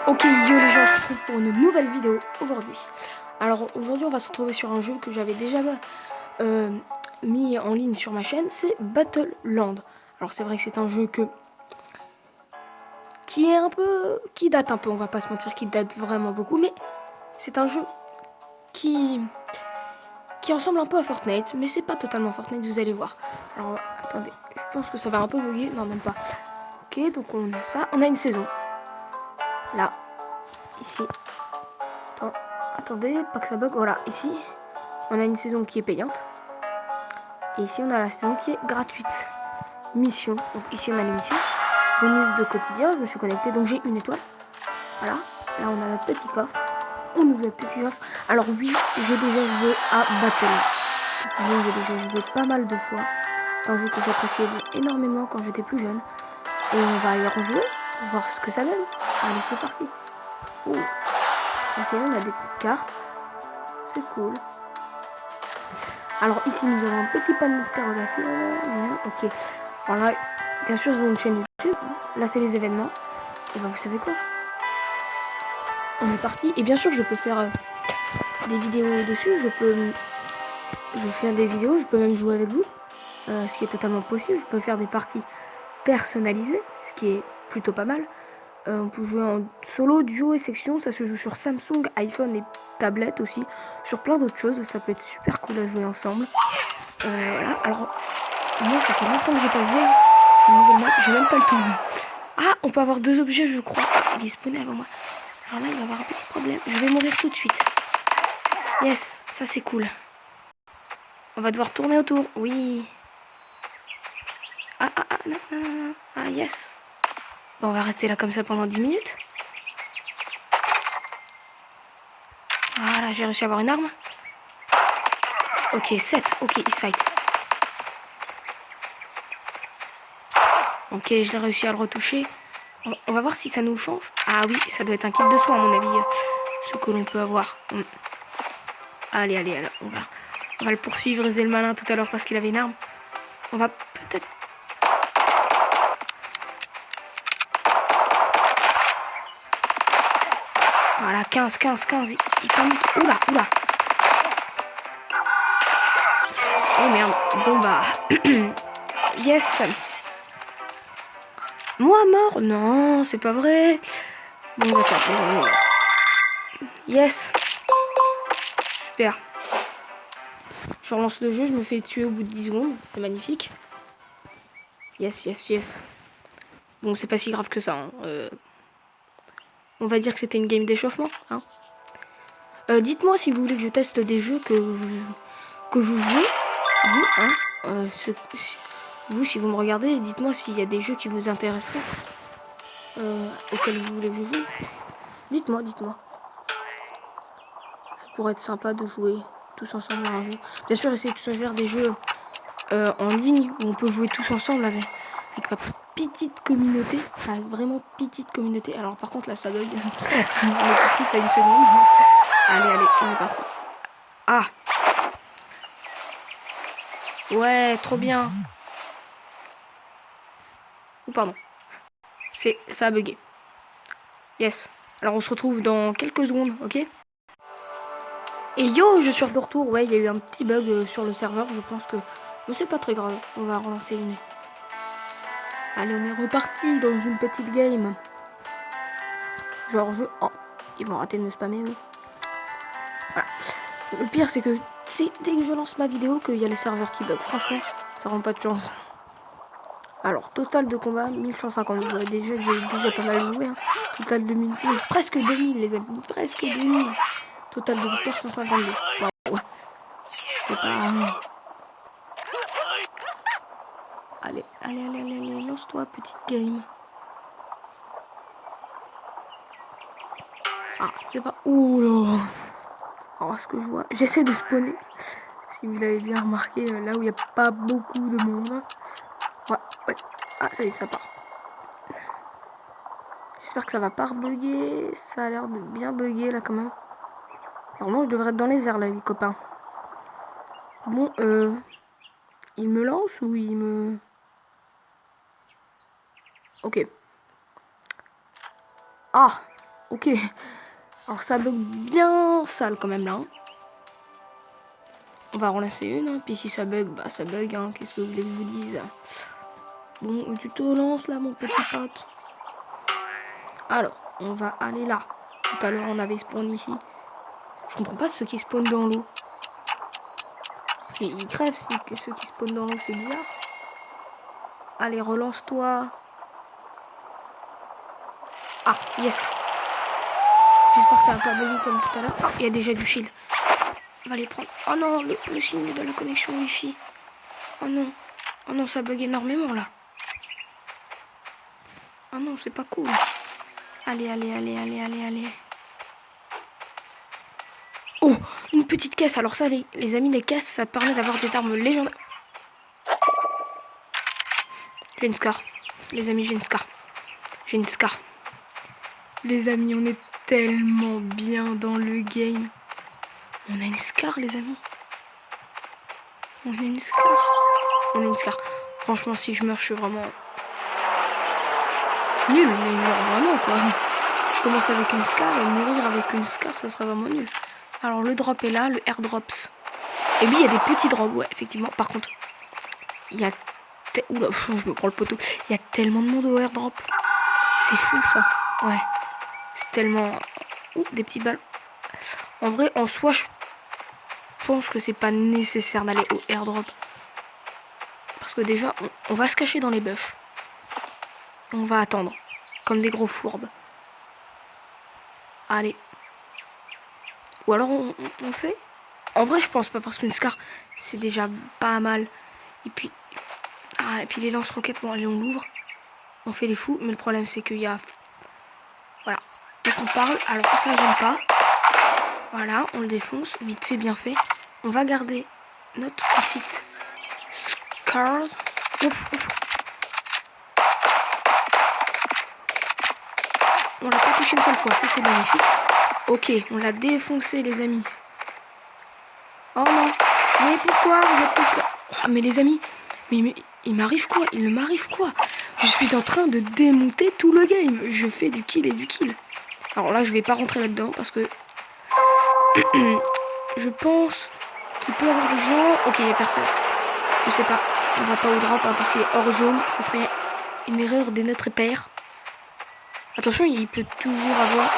Ok, yo les gens, on se retrouve pour une nouvelle vidéo aujourd'hui. Alors aujourd'hui on va se retrouver sur un jeu que j'avais déjà mis en ligne sur ma chaîne, c'est Battle Land. Alors c'est vrai que c'est un jeu qui date un peu, on va pas se mentir, qui date vraiment beaucoup, mais c'est un jeu qui ressemble un peu à Fortnite, mais c'est pas totalement Fortnite, vous allez voir. Alors attendez, je pense que ça va un peu bugger, non même pas. Ok, donc on a ça, on a une saison. Là, ici. Attendez, pas que ça bug. Voilà, ici, on a une saison qui est payante. Et ici, on a la saison qui est gratuite. Mission. Donc ici, on a les missions. Bonus de quotidien, je me suis connecté, donc j'ai une étoile. Voilà. Là, on a notre petit coffre. On ouvre le petit coffre. Alors oui, j'ai déjà joué à Battle. J'ai déjà joué pas mal de fois. C'est un jeu que j'appréciais énormément quand j'étais plus jeune. Et on va y rejouer, voir ce que ça donne. Allez, c'est parti. Oh. Ok, on a des petites cartes. C'est cool. Alors ici nous avons un petit panneau d'interrogation. Ok. Alors là, bien sûr, ils ont une chaîne YouTube. Là, c'est les événements. Et ben, vous savez quoi? On est parti. Et bien sûr, je peux faire des vidéos dessus. Je peux faire des vidéos. Je peux même jouer avec vous. Ce qui est totalement possible. Je peux faire des parties personnalisées. Ce qui est plutôt pas mal. On peut jouer en solo, duo et section. Ça se joue sur Samsung, iPhone et tablette aussi. Sur plein d'autres choses. Ça peut être super cool à jouer ensemble. Voilà. Alors, moi, ça fait longtemps que j'ai pas joué. C'est une nouvelle map. J'ai même pas le temps. Ah, on peut avoir deux objets, je crois. Ah, il est spawné avant moi. Alors là, il va y avoir un petit problème. Je vais mourir tout de suite. Yes, ça c'est cool. On va devoir tourner autour. Oui. Ah, non, non, non, non. Ah, yes. Bon, on va rester là comme ça pendant 10 minutes. Voilà, j'ai réussi à avoir une arme. Ok, 7. Ok, il se fight. Ok, je l'ai réussi à le retoucher. On va voir si ça nous change. Ah oui, ça doit être un kit de soin à mon avis. Ce que l'on peut avoir. Allez, on va le poursuivre, c'est le malin tout à l'heure parce qu'il avait une arme. On va peut-être... Voilà, 15. Il panique. Oula. Oh merde. Bon bah... Yes. Moi mort? Non, c'est pas vrai. Bon d'accord. Yes. Super. Je relance le jeu, je me fais tuer au bout de 10 secondes. C'est magnifique. Yes. Bon, c'est pas si grave que ça. Hein. On va dire que c'était une game d'échauffement. Hein. Dites-moi si vous voulez que je teste des jeux que vous jouez. Vous, hein. Vous, si vous me regardez, dites-moi s'il y a des jeux qui vous intéresseraient. Auxquels vous voulez que je joue. Dites-moi. Ça pourrait être sympa de jouer tous ensemble à un jeu. Bien sûr, essayez de choisir des jeux en ligne où on peut jouer tous ensemble avec ma petite communauté. Enfin, vraiment petite communauté. Alors par contre là ça bug. On est plus à une seconde. Allez, on est parti. Ah. Ouais, trop bien. Oh pardon. Ça a bugué. Yes. Alors on se retrouve dans quelques secondes, ok? Et yo, je suis de retour. Ouais, il y a eu un petit bug sur le serveur. Je pense que... Mais c'est pas très grave. On va relancer une. Allez, on est reparti dans une petite game. Genre Oh, ils vont arrêter de me spammer, eux. Voilà. Le pire, c'est que c'est dès que je lance ma vidéo qu'il y a les serveurs qui bug. Franchement, ça rend pas de chance. Alors, total de combat, 1150. Vous voyez déjà que j'ai déjà pas mal joué. Hein. Total de 1000, presque 2000, les amis. Presque 2000. Total de victoires, 152. Wow. C'est pas... Allez, lance-toi, petite game. Ah, c'est pas... Ouh là. Alors, ce que je vois... J'essaie de spawner. Si vous l'avez bien remarqué, là où il n'y a pas beaucoup de monde. Ouais. Ah, ça y est, ça part. J'espère que ça va pas rebugger. Ça a l'air de bien bugger, là, quand même. Normalement, je devrais être dans les airs, là, les copains. Bon, il me lance ou il me... Ok. Ah, Ok. Alors ça bug bien sale quand même là. Hein. On va relancer une. Hein. Puis si ça bug, bah ça bug. Hein. Qu'est-ce que vous voulez que je vous dise? Bon, tu te relances là mon petit pote. Alors, on va aller là. Tout à l'heure on avait spawn ici. Je comprends pas ceux qui spawnent dans l'eau. Ils crèvent si ceux qui spawnent dans l'eau, c'est bizarre. Allez, relance-toi. Ah, yes. J'espère que ça va pas bugger comme tout à l'heure. Ah, il y a déjà du shield. On va les prendre. Oh non, le signe de la connexion Wi-Fi. Oh non. Oh non, ça bug énormément là. Oh non, c'est pas cool. Allez, allez, allez, allez, allez, allez. Oh, une petite caisse. Alors ça, les amis, les caisses, ça permet d'avoir des armes légendaires. J'ai une scar. Les amis, j'ai une scar. J'ai une scar. Les amis, on est tellement bien dans le game. On a une scar, les amis. On a une scar. On a une scar. Franchement, si je meurs, je suis vraiment nul. Mais genre, vraiment, quoi. Je commence avec une scar et mourir avec une scar, ça serait vraiment nul. Alors, le drop est là, le airdrops. Et oui, il y a des petits drops, ouais, effectivement. Par contre, il y a... Oula, je me prends le poteau. Il y a tellement de monde au airdrop. C'est fou, ça. Ouais. C'est tellement... Ouh, des petits balles. En vrai, en soi, je pense que c'est pas nécessaire d'aller au airdrop. Parce que déjà, on va se cacher dans les buffs. On va attendre. Comme des gros fourbes. Allez. Ou alors on le fait. En vrai, je pense pas parce qu'une scar, c'est déjà pas mal. Et puis... Ah, et puis les lance-roquettes, bon, allez, on l'ouvre. On fait les fous. Mais le problème, c'est qu'il y a... Voilà. Dès qu'on parle, alors ça, j'aime pas. Voilà, on le défonce. Vite fait, bien fait. On va garder notre petite scars. Ouf, ouf. On l'a pas touché une seule fois, ça c'est magnifique. Ok, on l'a défoncé les amis. Oh non, mais pourquoi vous êtes tous là? Oh, mais les amis, mais il m'arrive quoi? Il m'arrive quoi? Je suis en train de démonter tout le game. Je fais du kill et du kill. Alors là, je vais pas rentrer là-dedans parce que je pense qu'il peut y avoir des gens. Ok, il y a personne. Je sais pas. On va pas au drop hein, parce qu'il est hors zone. Ça serait une erreur de notre père. Attention, il peut toujours avoir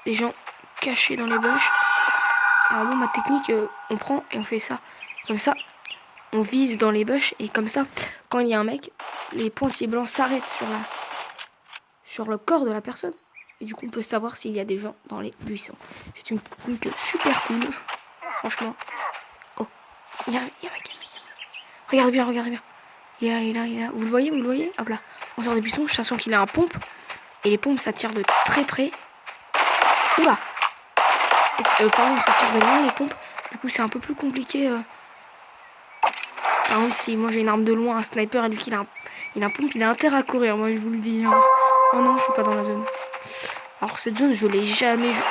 des gens cachés dans les bush. Alors bon, ma technique, on prend et on fait ça. Comme ça, on vise dans les bush et comme ça, quand il y a un mec, les pointillés blancs s'arrêtent sur le corps de la personne. Et du coup, on peut savoir s'il y a des gens dans les buissons. C'est une technique super cool. Franchement. Oh, il y a un mec. Regardez bien, regardez bien. Il est là. Vous le voyez? Hop là. On sort des buissons, je sens qu'il a un pompe. Et les pompes, ça tire de très près. Oula. Pardon, ça tire de loin les pompes. Du coup, c'est un peu plus compliqué. Par exemple, si moi j'ai une arme de loin, un sniper, et lui qu'il a un pompe, il a intérêt à courir. Moi, je vous le dis. Hein. Oh non, je suis pas dans la zone. Alors, cette zone, je l'ai jamais vue.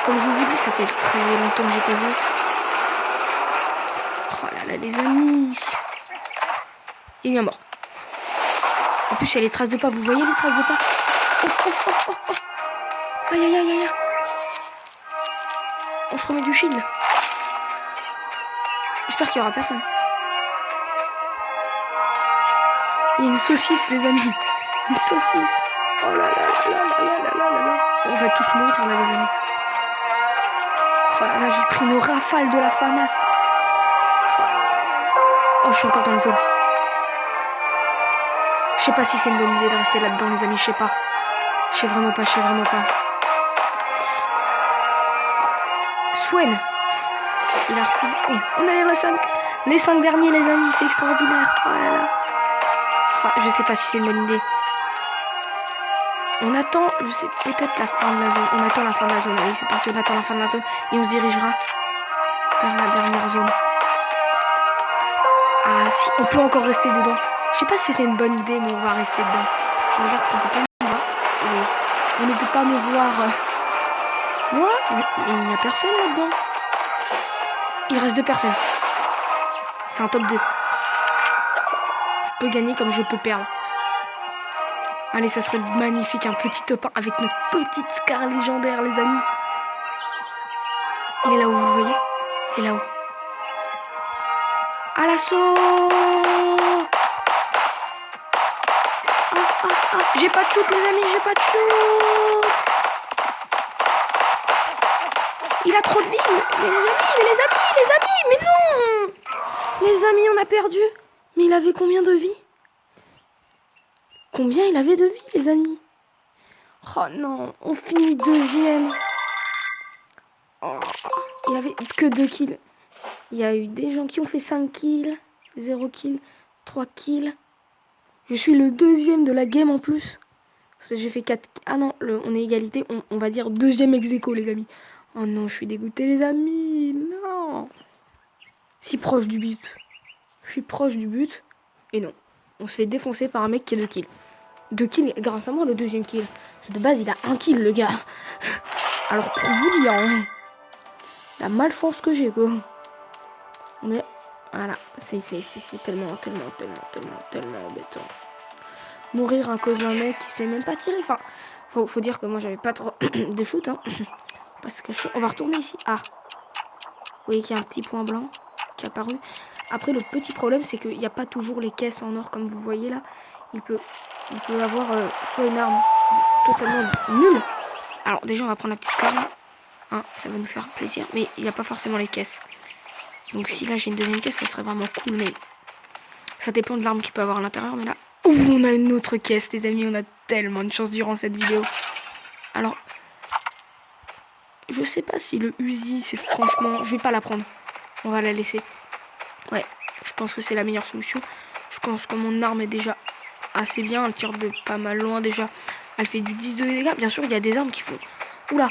Comme je vous dis, ça fait très longtemps que j'ai pas vu. Oh là là, les amis. Il est bien mort. En plus, il y a les traces de pas. Vous voyez les traces de pas? Oh. Aïe. On se remet du shield. J'espère qu'il y aura personne. Il y a une saucisse, les amis. Une saucisse. Oh là là. On va tous mourir là, les amis. Oh là là, j'ai pris une rafale de la FAMAS. Oh, je suis encore dans la zone. Je sais pas si c'est une bonne idée de rester là-dedans, les amis. Je sais pas. Je sais vraiment pas. Swen. Il a repris. Oh, on a les 5 derniers, les amis. C'est extraordinaire. Oh là là. Oh, je sais pas si c'est une bonne idée. On attend, je sais, peut-être la fin de la zone. On attend la fin de la zone. Allez, c'est parti, on attend la fin de la zone. Et on se dirigera vers la dernière zone. Ah, si, on peut encore rester dedans. Je sais pas si c'est une bonne idée, mais on va rester dedans. Je regarde qu'on peut pas me voir. Oui. On ne peut pas me voir. Moi, il n'y a personne là-dedans. Il reste 2 personnes. C'est un top 2. Je peux gagner comme je peux perdre. Allez, ça serait magnifique, un petit top 1 avec notre petite Scar légendaire, les amis. Il est là-haut, vous le voyez? Il est là-haut. À l'assaut! J'ai pas de shoot, les amis, j'ai pas de shoot! Il a trop de vie, mais les amis, mais non! Les amis, on a perdu. Mais il avait combien de vie? Combien il avait de vie, les amis? Oh non, on finit deuxième. Oh, il avait que 2 kills. Il y a eu des gens qui ont fait 5 kills, 0 kills, 3 kills. Je suis le deuxième de la game en plus. Parce que j'ai fait 4... Ah non, on est égalité. On va dire deuxième ex aequo, les amis. Oh non, je suis dégoûté, les amis. Non. Si proche du but. Je suis proche du but. Et non. On se fait défoncer par un mec qui a 2 kills. 2 kills grâce à moi, le deuxième kill. Parce que de base, il a 1 kill, le gars. Alors, pour vous dire, hein, la malchance que j'ai, quoi. Mais, voilà. C'est tellement embêtant. Mourir à cause d'un mec qui sait même pas tirer. Enfin, faut dire que moi, j'avais pas trop de shoot, hein. Parce que on va retourner ici. Ah. Vous voyez qu'il y a un petit point blanc qui est apparu. Après, le petit problème, c'est qu'il n'y a pas toujours les caisses en or, comme vous voyez là. Il peut avoir soit une arme totalement nulle. Alors, déjà, on va prendre la petite carte. Hein, ça va nous faire plaisir. Mais il n'y a pas forcément les caisses. Donc, si là, j'ai une deuxième caisse, ça serait vraiment cool. Mais ça dépend de l'arme qu'il peut avoir à l'intérieur. Mais là, on a une autre caisse, les amis. On a tellement de chance durant cette vidéo. Alors, je sais pas si le Uzi, c'est franchement... Je vais pas la prendre. On va la laisser. Ouais, je pense que c'est la meilleure solution. Je pense que mon arme est déjà assez bien. Elle tire de pas mal loin déjà. Elle fait du 10 de dégâts. Bien sûr, il y a des armes qui font... Oula.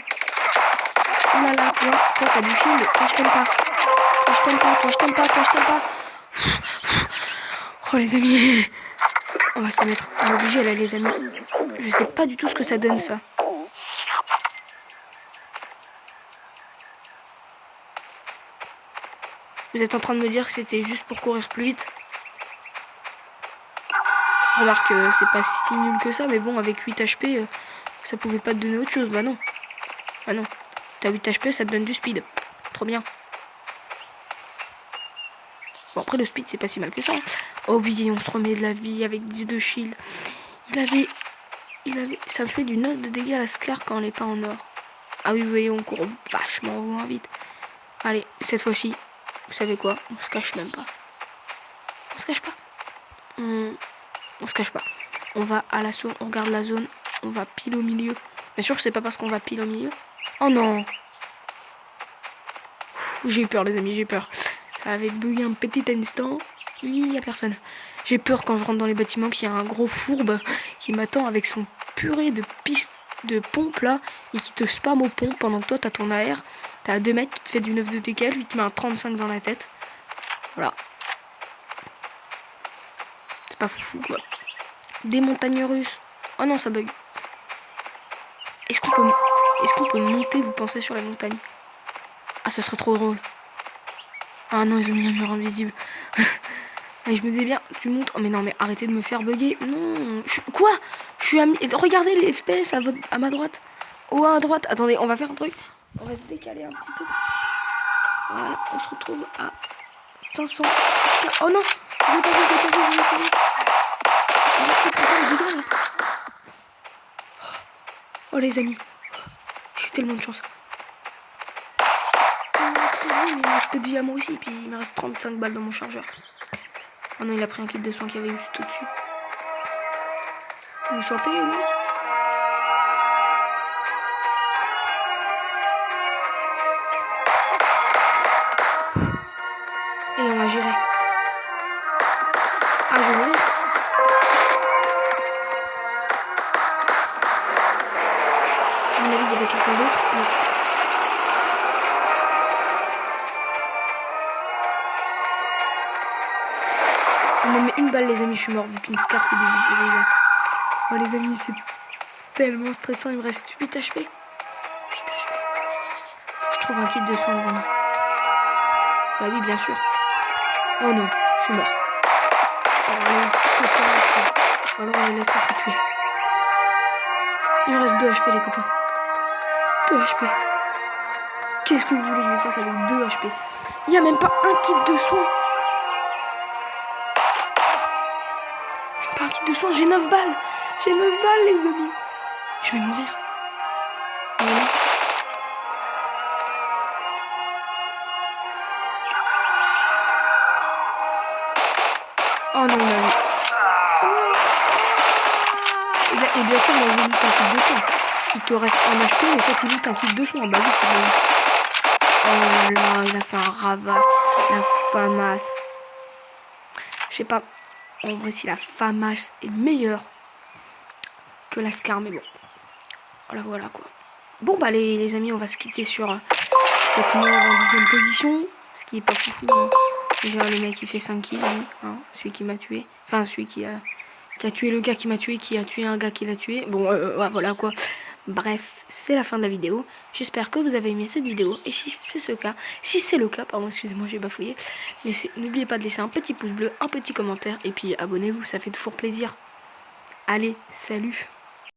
Oula là, toi t'as du shield. Toi, je t'aime pas. Toi, je t'aime pas. Oh, les amis. On va se mettre... On est obligé là, les amis. Je sais pas du tout ce que ça donne, ça. Vous êtes en train de me dire que c'était juste pour courir plus vite. Remarque, c'est pas si nul que ça, mais bon, avec 8 HP, ça pouvait pas te donner autre chose. Bah non. Bah non. T'as 8 HP, ça te donne du speed. Trop bien. Bon, après, le speed, c'est pas si mal que ça. Oh oui, on se remet de la vie avec 10 de shield. Il avait... Ça me fait du 9 de dégâts à la Scar quand elle est pas en or. Ah oui, vous voyez, on court vachement moins vite. Allez, cette fois-ci, vous savez quoi? On se cache même pas. On se cache pas. On se cache pas. On va à l'assaut, on regarde la zone, on va pile au milieu. Bien sûr, c'est pas parce qu'on va pile au milieu. Oh non! J'ai eu peur, les amis, j'ai peur. Ça avait bugué un petit instant. Il y a personne. J'ai peur quand je rentre dans les bâtiments qu'il y a un gros fourbe qui m'attend avec son purée de piste de pompe là et qui te spam aux pompes pendant que toi t'as ton AR. T'as à 2 mètres qui te fait du 9 de dégâts, lui te met un 35 dans la tête. Voilà. C'est pas fou quoi. Des montagnes russes. Oh non, ça bug. Est-ce qu'on peut monter, vous pensez, sur les montagnes? Ah, ça serait trop drôle. Ah non, ils ont mis un mur invisible. Et je me disais bien, tu montes. Oh mais non, mais arrêtez de me faire bugger. Non. Quoi? Je suis à... Regardez les FPS à ma droite. Oh, à droite. Attendez, on va faire un truc. On va se décaler un petit peu. Voilà, on se retrouve à 500. Oh non! Je vais pas. Oh les amis, j'ai tellement de chance. Il me reste peu de vie à moi aussi, puis il me reste 35 balles dans mon chargeur. Oh non, il a pris un kit de soins qu'il y avait juste au-dessus. Vous sentez les mecs? Et on va gérer. Ah, je vais mourir. À mon avis, il y avait quelqu'un d'autre. Mais... on me met une balle, les amis, je suis mort vu qu'une Scar fait des dégâts. Oh, les amis, c'est tellement stressant. Il me reste 8 HP. 8 HP. Faut que je trouve un kit de soins, les amis. Bah oui, bien sûr. Oh non, je suis mort. Alors on les laisse être tués. Il me reste 2 HP les copains. 2 HP. Qu'est-ce que vous voulez que je fasse avec 2 HP? Il n'y a même pas un kit de soins. Même pas un kit de soins. J'ai 9 balles. J'ai 9 balles les amis. Je vais mourir. Voilà. Oh non, non. Et bien sûr, moi je loot un kit de soins. Il te reste un HP, mais toi tu loot un kit de soins. Bah oui, c'est bon. Oh là là, il a fait un ravage. La FAMAS. Je sais pas. En vrai, si la FAMAS est meilleure que la SCAR, mais bon. Voilà quoi. Bon bah les amis, on va se quitter sur cette mort en 10e position. Ce qui est pas fou. Hein. Déjà le mec il fait 5 kills, hein, celui qui m'a tué. Enfin celui qui a tué le gars qui m'a tué, qui a tué un gars qui l'a tué. Bon voilà quoi. Bref, c'est la fin de la vidéo. J'espère que vous avez aimé cette vidéo. Et si c'est le cas, pardon, excusez-moi, j'ai bafouillé. N'oubliez pas de laisser un petit pouce bleu, un petit commentaire. Et puis abonnez-vous, ça fait toujours plaisir. Allez, salut!